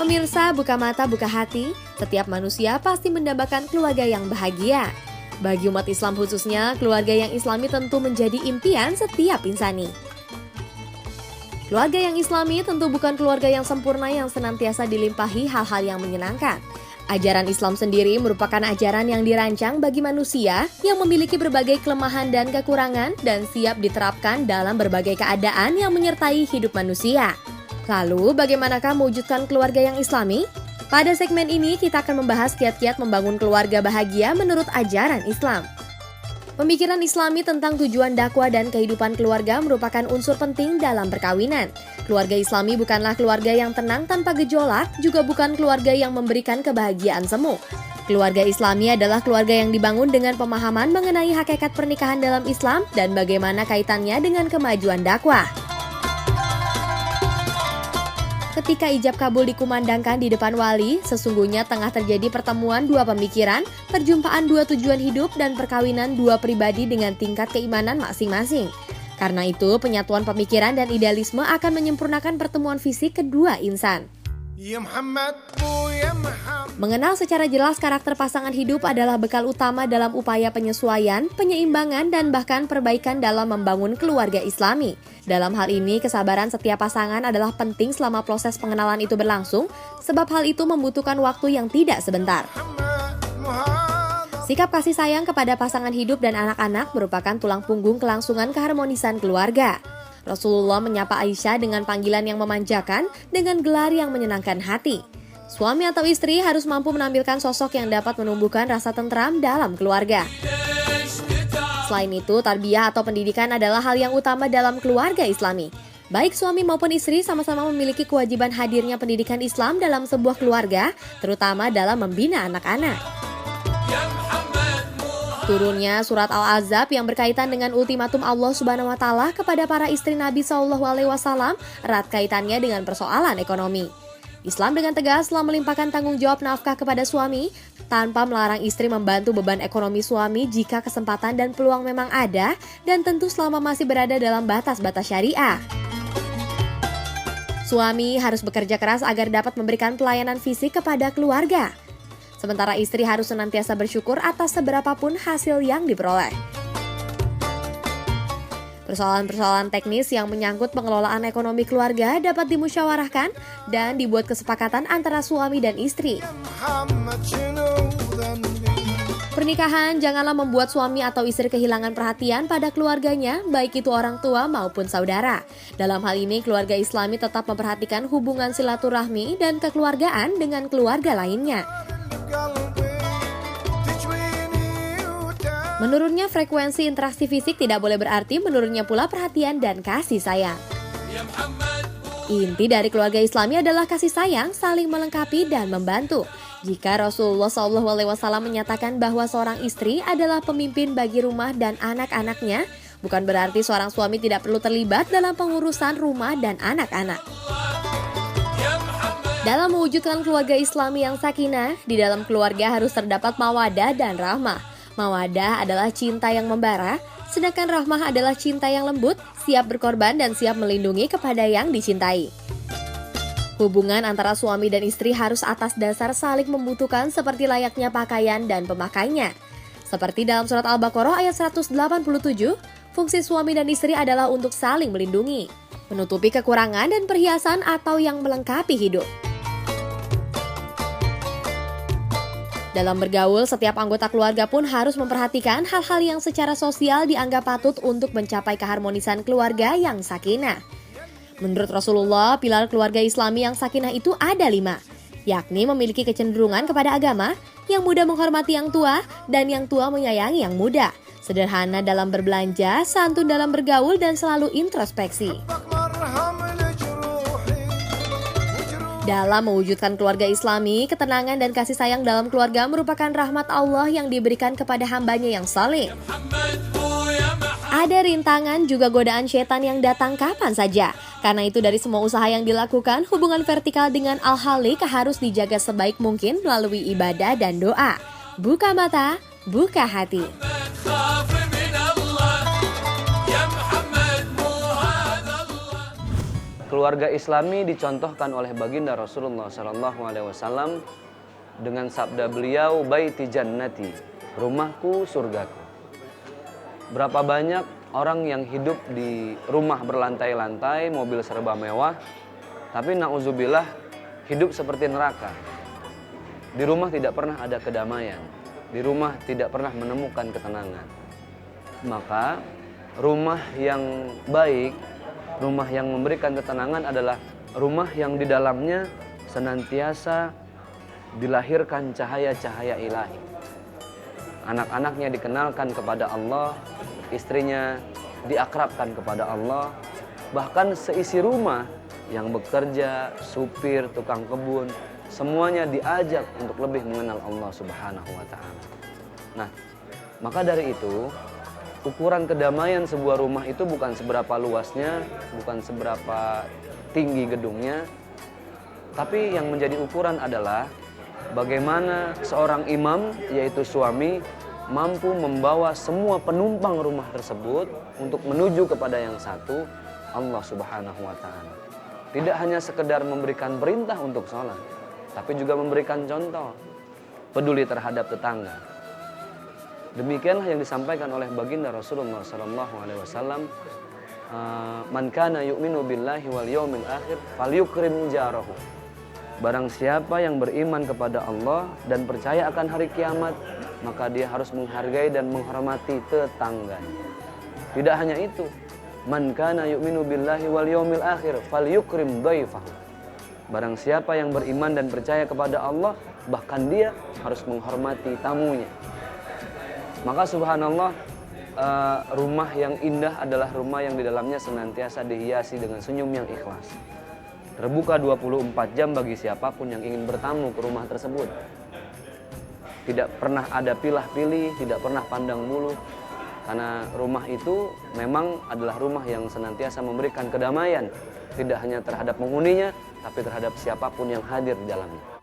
Pemirsa, buka mata, buka hati, setiap manusia pasti mendambakan keluarga yang bahagia. Bagi umat Islam khususnya, keluarga yang islami tentu menjadi impian setiap insani. Keluarga yang islami tentu bukan keluarga yang sempurna yang senantiasa dilimpahi hal-hal yang menyenangkan. Ajaran Islam sendiri merupakan ajaran yang dirancang bagi manusia yang memiliki berbagai kelemahan dan kekurangan dan siap diterapkan dalam berbagai keadaan yang menyertai hidup manusia. Lalu, bagaimanakah mewujudkan keluarga yang islami? Pada segmen ini, kita akan membahas kiat-kiat membangun keluarga bahagia menurut ajaran Islam. Pemikiran Islami tentang tujuan dakwah dan kehidupan keluarga merupakan unsur penting dalam perkawinan. Keluarga Islami bukanlah keluarga yang tenang tanpa gejolak, juga bukan keluarga yang memberikan kebahagiaan semu. Keluarga Islami adalah keluarga yang dibangun dengan pemahaman mengenai hakikat pernikahan dalam Islam dan bagaimana kaitannya dengan kemajuan dakwah. Ketika ijab kabul dikumandangkan di depan wali, sesungguhnya tengah terjadi pertemuan dua pemikiran, perjumpaan dua tujuan hidup, dan perkawinan dua pribadi dengan tingkat keimanan masing-masing. Karena itu, penyatuan pemikiran dan idealisme akan menyempurnakan pertemuan fisik kedua insan. Mengenal secara jelas karakter pasangan hidup adalah bekal utama dalam upaya penyesuaian, penyeimbangan, dan bahkan perbaikan dalam membangun keluarga Islami. Dalam hal ini, kesabaran setiap pasangan adalah penting selama proses pengenalan itu berlangsung, sebab hal itu membutuhkan waktu yang tidak sebentar. Sikap kasih sayang kepada pasangan hidup dan anak-anak merupakan tulang punggung kelangsungan keharmonisan keluarga. Rasulullah menyapa Aisyah dengan panggilan yang memanjakan dengan gelar yang menyenangkan hati. Suami atau istri harus mampu menampilkan sosok yang dapat menumbuhkan rasa tentram dalam keluarga. Selain itu, tarbiyah atau pendidikan adalah hal yang utama dalam keluarga Islami. Baik suami maupun istri sama-sama memiliki kewajiban hadirnya pendidikan Islam dalam sebuah keluarga, terutama dalam membina anak-anak. Turunnya surat Al-Ahzab yang berkaitan dengan ultimatum Allah Subhanahu wa Ta'ala kepada para istri Nabi SAW erat kaitannya dengan persoalan ekonomi. Islam dengan tegas telah melimpahkan tanggung jawab nafkah kepada suami tanpa melarang istri membantu beban ekonomi suami jika kesempatan dan peluang memang ada dan tentu selama masih berada dalam batas-batas syariah. Suami harus bekerja keras agar dapat memberikan pelayanan fisik kepada keluarga. Sementara istri harus senantiasa bersyukur atas seberapapun hasil yang diperoleh. Persoalan-persoalan teknis yang menyangkut pengelolaan ekonomi keluarga dapat dimusyawarahkan dan dibuat kesepakatan antara suami dan istri. Pernikahan janganlah membuat suami atau istri kehilangan perhatian pada keluarganya, baik itu orang tua maupun saudara. Dalam hal ini, keluarga Islami tetap memperhatikan hubungan silaturahmi dan kekeluargaan dengan keluarga lainnya. Menurunnya frekuensi interaksi fisik tidak boleh berarti menurunnya pula perhatian dan kasih sayang. Inti dari keluarga Islami adalah kasih sayang, saling melengkapi dan membantu. Jika Rasulullah SAW menyatakan bahwa seorang istri adalah pemimpin bagi rumah dan anak-anaknya, bukan berarti seorang suami tidak perlu terlibat dalam pengurusan rumah dan anak-anak. Dalam mewujudkan keluarga Islami yang sakinah, di dalam keluarga harus terdapat mawadah dan rahmah. Mawadah adalah cinta yang membara, sedangkan rahmah adalah cinta yang lembut, siap berkorban dan siap melindungi kepada yang dicintai. Hubungan antara suami dan istri harus atas dasar saling membutuhkan seperti layaknya pakaian dan pemakainya. Seperti dalam surat Al-Baqarah ayat 187, fungsi suami dan istri adalah untuk saling melindungi, menutupi kekurangan dan perhiasan atau yang melengkapi hidup. Dalam bergaul, setiap anggota keluarga pun harus memperhatikan hal-hal yang secara sosial dianggap patut untuk mencapai keharmonisan keluarga yang sakinah. Menurut Rasulullah, pilar keluarga Islami yang sakinah itu ada 5, yakni memiliki kecenderungan kepada agama, yang muda menghormati yang tua, dan yang tua menyayangi yang muda, sederhana dalam berbelanja, santun dalam bergaul, dan selalu introspeksi. Dalam mewujudkan keluarga Islami, ketenangan dan kasih sayang dalam keluarga merupakan rahmat Allah yang diberikan kepada hambanya yang saleh. Ada rintangan juga godaan setan yang datang kapan saja. Karena itu dari semua usaha yang dilakukan, hubungan vertikal dengan Al-Khaliq harus dijaga sebaik mungkin melalui ibadah dan doa. Buka mata, buka hati. keluarga Islami dicontohkan oleh baginda Rasulullah SAW dengan sabda beliau, baiti jannati, rumahku surgaku. Berapa banyak orang yang hidup di rumah berlantai-lantai, mobil serba mewah, tapi na'udzubillah hidup seperti neraka. Di rumah tidak pernah ada kedamaian, di rumah tidak pernah menemukan ketenangan. Maka rumah yang baik, rumah yang memberikan ketenangan adalah rumah yang di dalamnya senantiasa dilahirkan cahaya-cahaya ilahi. Anak-anaknya dikenalkan kepada Allah, istrinya diakrabkan kepada Allah, bahkan seisi rumah yang bekerja, supir, tukang kebun, semuanya diajak untuk lebih mengenal Allah Subhanahu wa Ta'ala. Nah, maka dari itu, ukuran kedamaian sebuah rumah itu bukan seberapa luasnya, bukan seberapa tinggi gedungnya, tapi yang menjadi ukuran adalah bagaimana seorang imam, yaitu suami, mampu membawa semua penumpang rumah tersebut untuk menuju kepada yang satu, Allah Subhanahu wa Ta'ala. Tidak hanya sekedar memberikan perintah untuk sholat, tapi juga memberikan contoh, peduli terhadap tetangga. Demikianlah yang disampaikan oleh baginda Rasulullah SAW. Man kana yu'minu billahi wal yawmil akhir falyukrim jarahu. Barang siapa yang beriman kepada Allah dan percaya akan hari kiamat, maka dia harus menghargai dan menghormati tetangganya. Tidak hanya itu, man kana yu'minu billahi wal yawmil akhir falyukrim dhaifahu. Barang siapa yang beriman dan percaya kepada Allah, bahkan dia harus menghormati tamunya. Maka subhanallah, rumah yang indah adalah rumah yang di dalamnya senantiasa dihiasi dengan senyum yang ikhlas. Terbuka 24 jam bagi siapapun yang ingin bertamu ke rumah tersebut. Tidak pernah ada pilah-pilih, tidak pernah pandang bulu. Karena rumah itu memang adalah rumah yang senantiasa memberikan kedamaian. Tidak hanya terhadap penghuninya, tapi terhadap siapapun yang hadir di dalamnya.